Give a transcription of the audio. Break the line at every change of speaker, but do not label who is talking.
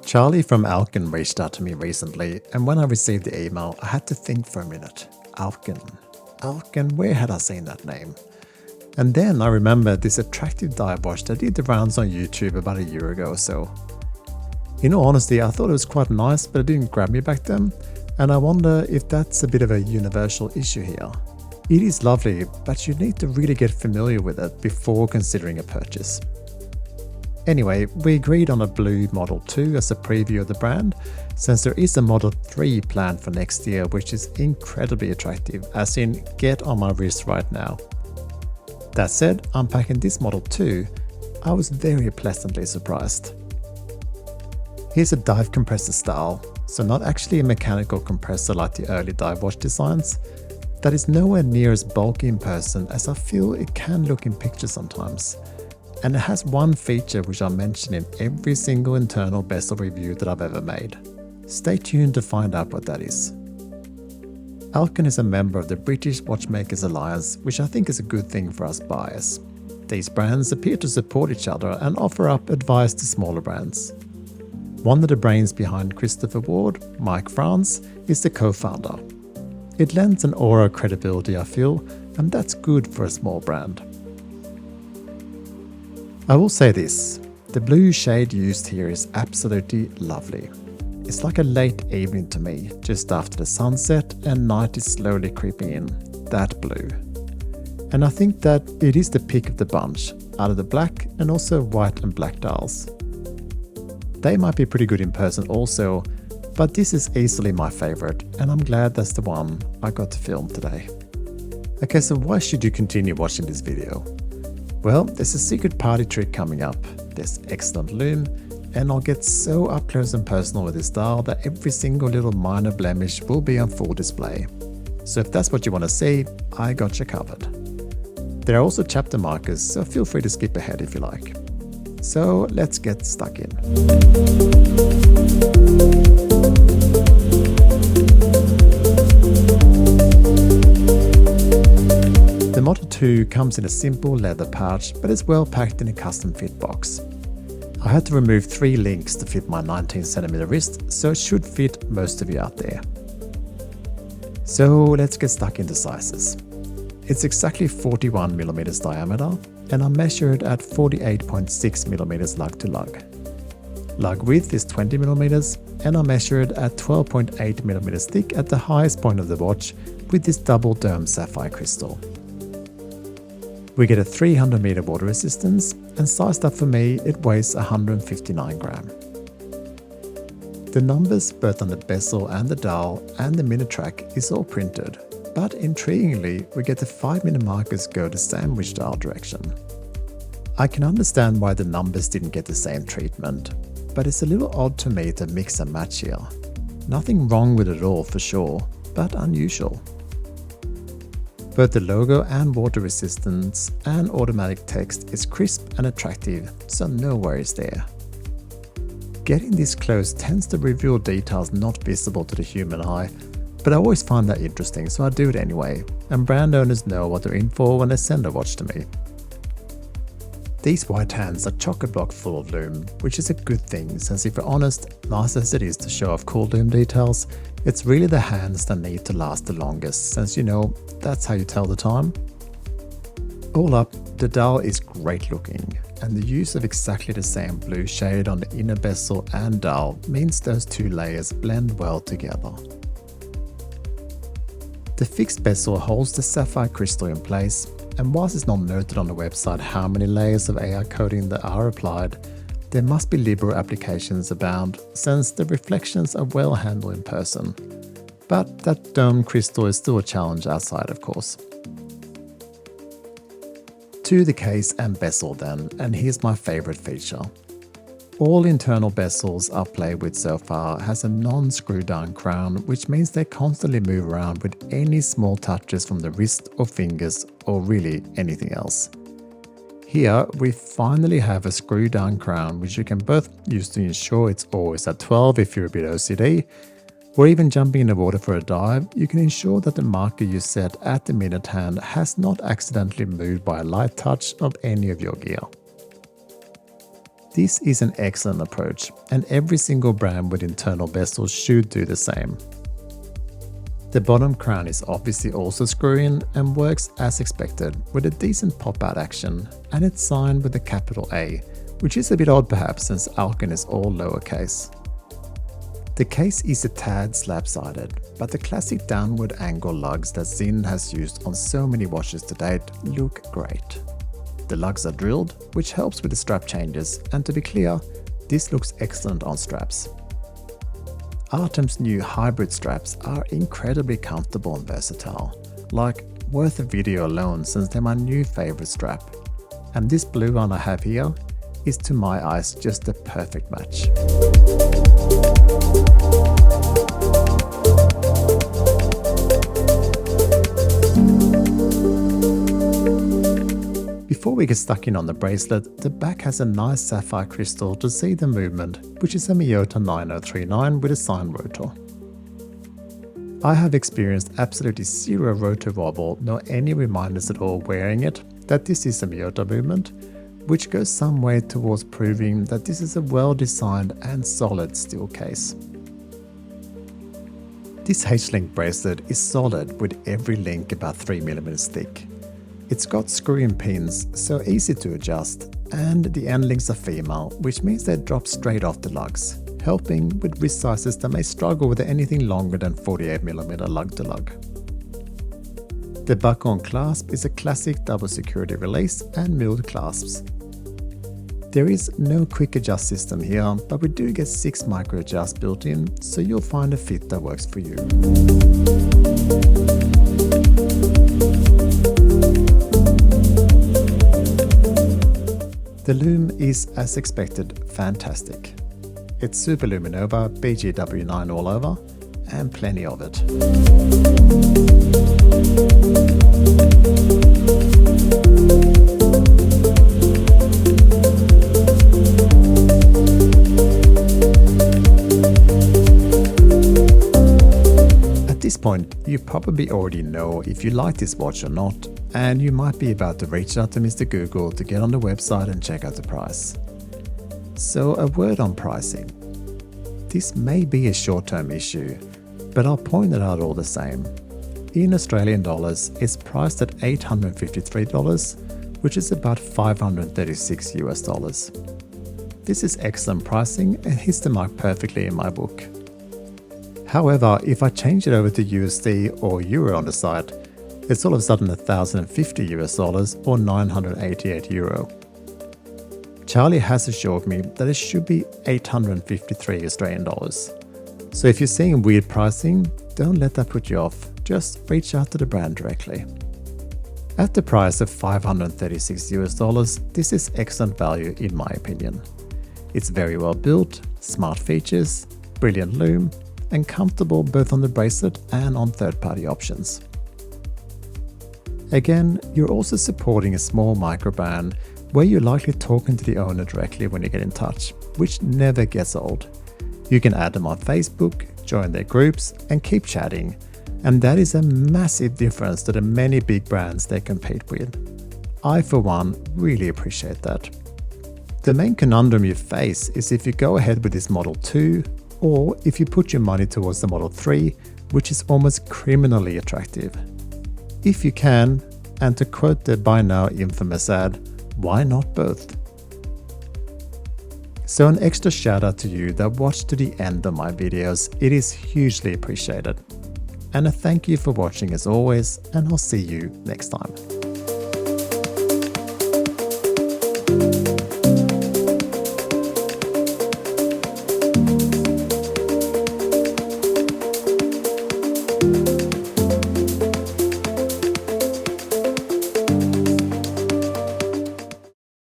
Charlie from Alken reached out to me recently, and when I received the email, I had to think for a minute. Alken, where had I seen that name? And then I remembered this attractive dive watch that did the rounds on YouTube about a year ago or so. In all honesty, I thought it was quite nice, but it didn't grab me back then, and I wonder if that's a bit of a universal issue here. It is lovely, but you need to really get familiar with it before considering a purchase. Anyway, we agreed on a blue Model 2 as a preview of the brand, since there is a Model 3 planned for next year, which is incredibly attractive, as in get on my wrist right now. That said, unpacking this Model 2, I was very pleasantly surprised. Here's a dive compressor style, so not actually a mechanical compressor like the early dive watch designs. That is nowhere near as bulky in person as I feel it can look in pictures sometimes. And it has one feature which I mention in every single internal bezel review that I've ever made. Stay tuned to find out what that is. Alken is a member of the British Watchmakers Alliance, which I think is a good thing for us buyers. These brands appear to support each other and offer up advice to smaller brands. One of the brains behind Christopher Ward, Mike France, is the co-founder. It lends an aura of credibility, I feel, and that's good for a small brand. I will say this, the blue shade used here is absolutely lovely. It's like a late evening to me, just after the sunset and night is slowly creeping in, that blue. And I think that it is the pick of the bunch, out of the black and also white and black dials. They might be pretty good in person also, but this is easily my favorite, and I'm glad that's the one I got to film today. Okay, so why should you continue watching this video? Well, there's a secret party trick coming up, there's excellent lume, and I'll get so up close and personal with this dial that every single little minor blemish will be on full display. So if that's what you want to see, I got you covered. There are also chapter markers, so feel free to skip ahead if you like. So let's get stuck in. The Model 2 comes in a simple leather pouch, but is well packed in a custom fit box. I had to remove 3 links to fit my 19cm wrist, so it should fit most of you out there. So let's get stuck into sizes. It's exactly 41mm diameter, and I measured at 48.6mm lug to lug. Lug width is 20mm, and I measured at 12.8mm thick at the highest point of the watch with this double dome sapphire crystal. We get a 300m water resistance, and sized up for me, it weighs 159 grams. The numbers both on the bezel and the dial and the minute track is all printed, but intriguingly, we get the 5-minute markers go the sandwich dial direction. I can understand why the numbers didn't get the same treatment, but it's a little odd to me to mix and match here. Nothing wrong with it at all for sure, but unusual. Both the logo and water resistance and automatic text is crisp and attractive, so no worries there. Getting this close tends to reveal details not visible to the human eye, but I always find that interesting, so I do it anyway, and brand owners know what they're in for when they send a watch to me. These white hands are chock-a-block full of lume, which is a good thing, since if we're honest, nice as it is to show off cool lume details, it's really the hands that need to last the longest, since you know, that's how you tell the time. All up, the dial is great looking, and the use of exactly the same blue shade on the inner bezel and dial means those two layers blend well together. The fixed bezel holds the sapphire crystal in place, and whilst it's not noted on the website how many layers of AI coating that are applied, there must be liberal applications abound, since the reflections are well handled in person. But that dome crystal is still a challenge outside, of course. To the case and bezel then, and here's my favorite feature. All internal bezels I've played with so far has a non-screw down crown, which means they constantly move around with any small touches from the wrist or fingers or really anything else. Here we finally have a screw down crown, which you can both use to ensure it's always at 12 if you're a bit OCD, or even jumping in the water for a dive, you can ensure that the marker you set at the minute hand has not accidentally moved by a light touch of any of your gear. This is an excellent approach, and every single brand with internal bezels should do the same. The bottom crown is obviously also screw-in and works as expected with a decent pop-out action, and it's signed with a capital A, which is a bit odd perhaps since Alken is all lowercase. The case is a tad slab-sided, but the classic downward angle lugs that Sinn has used on so many watches to date look great. The lugs are drilled, which helps with the strap changes, and to be clear, this looks excellent on straps. Artem's new hybrid straps are incredibly comfortable and versatile, like worth a video alone since they're my new favorite strap. And this blue one I have here is to my eyes just the perfect match. Before we get stuck in on the bracelet, the back has a nice sapphire crystal to see the movement, which is a Miyota 9039 with a sine rotor. I have experienced absolutely zero rotor wobble nor any reminders at all wearing it that this is a Miyota movement, which goes some way towards proving that this is a well-designed and solid steel case. This H-link bracelet is solid with every link about 3mm thick. It's got screw-in pins, so easy to adjust, and the end links are female, which means they drop straight off the lugs, helping with wrist sizes that may struggle with anything longer than 48mm lug to lug. The buckle-on clasp is a classic double security release and milled clasps. There is no quick adjust system here, but we do get 6 micro adjusts built in, so you'll find a fit that works for you. The lume is, as expected, fantastic. It's Super Luminova BGW9 all over, and plenty of it. At this point, you probably already know if you like this watch or not, and you might be about to reach out to Mr. Google to get on the website and check out the price. So a word on pricing. This may be a short-term issue, but I'll point it out all the same. In Australian dollars, it's priced at $853, which is about $536 US. This is excellent pricing and hits the mark perfectly in my book. However, if I change it over to USD or Euro on the site, it's all of a sudden $1,050 US or 988 Euro. Charlie has assured me that it should be 853 Australian dollars. So if you're seeing weird pricing, don't let that put you off, just reach out to the brand directly. At the price of $536 US, this is excellent value in my opinion. It's very well built, smart features, brilliant lume, and comfortable both on the bracelet and on third-party options. Again, you're also supporting a small micro brand where you're likely talking to the owner directly when you get in touch, which never gets old. You can add them on Facebook, join their groups, and keep chatting, and that is a massive difference to the many big brands they compete with. I, for one, really appreciate that. The main conundrum you face is if you go ahead with this Model 2, or if you put your money towards the Model 3, which is almost criminally attractive. If you can, and to quote the by now infamous ad, why not both? So an extra shout out to you that watched to the end of my videos, it is hugely appreciated. And a thank you for watching as always, and I'll see you next time.